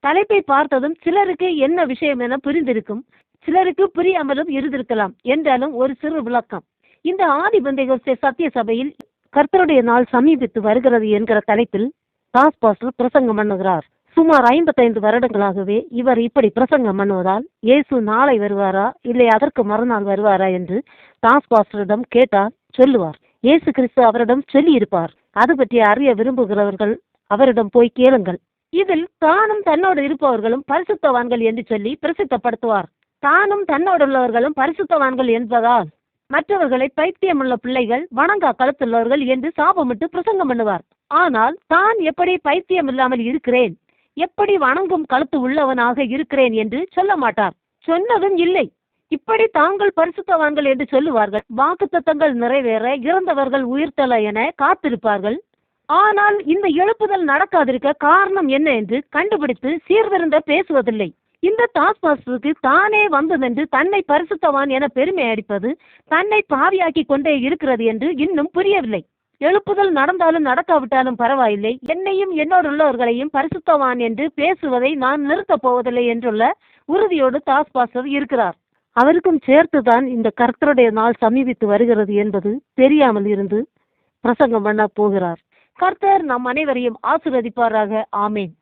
தலைப்பை பார்த்ததும் சிலருக்கு என்ன விஷயம் என புரிந்திருக்கும், சிலருக்கு புரியாமலும் இருந்திருக்கலாம். என்றாலும் ஒரு சிறு விளக்கம். இந்த ஆதி பெந்தேகோஸ்தே சத்திய சபையில் கர்த்தருடைய நாள் சமீபித்து வருகிறது என்கிற தலைப்பில் தாஸ் பாஸ்டர் பிரசங்கம் பண்ணுகிறார். சுமார் 55 வருடங்களாகவே இவர் இப்படி பிரசங்கம் பண்ணுவதால் இயேசு நாளை வருவாரா இல்லை அதற்கு மறுநாள் வருவாரா என்று தாஸ் பாஸ்டரிடம் கேட்டால் சொல்லுவார். இயேசு கிறிஸ்து அவரிடம் சொல்லி இருப்பார். அது பற்றி அறிய விரும்புகிறவர்கள் அவரிடம் போய் கேளுங்கள். இதில் தானும் தன்னோடு இருப்பவர்களும் பரிசுத்தவான்கள் என்று சொல்லி பிரசித்தப்படுத்துவார். தானும் தன்னோடு உள்ளவர்களும் பரிசுத்தவான்கள் என்பதால் மற்றவர்களை பைத்தியமுள்ள பிள்ளைகள், வணங்கா கழுத்துள்ளவர்கள் என்று சாபமிட்டு பிரசங்கம் பண்ணுவார். ஆனால் தான் எப்படி பைத்தியம் இல்லாமல் இருக்கிறேன், எப்படி வணங்கும் கழுத்து உள்ளவனாக இருக்கிறேன் என்று சொல்ல மாட்டார். சொன்னதும் இல்லை. இப்படி தாங்கள் பரிசுத்தவான்கள் என்று சொல்லுவார்கள். வாக்குத்தத்தங்கள் நிறைவேற இறந்தவர்கள் உயிர்த்தல என காத்திருப்பார்கள். ஆனால் இந்த எழுப்புதல் நடக்காதிருக்க காரணம் என்ன என்று கண்டுபிடித்து சீர்திருந்த பேசுவதில்லை. இந்த தாஸ் பாஸ்டருக்கு தானே வந்ததென்று தன்னை பரிசுத்தவான் என பெருமை அடிப்பது தன்னை பாவியாக்கி கொண்டே இருக்கிறது என்று இன்னும் புரியவில்லை. எழுப்புதல் நடந்தாலும் நடக்காவிட்டாலும் பரவாயில்லை, என்னையும் என்னோடு உள்ளவர்களையும் பரிசுத்தவான் என்று பேசுவதை நான் நிறுத்தப் போவதில்லை என்றுள்ள உறுதியோடு தாஸ் பாஸ்டர் இருக்கிறார். அவருக்கும் சேர்த்துதான் இந்த கர்த்தருடைய நாள் சமீபித்து வருகிறது என்பது தெரியாமல் இருந்து பிரசங்கம் பண்ண போகிறார். கர்த்தர் நம் அனைவரையும் ஆசீர்வதிப்பாராக. ஆமேன்.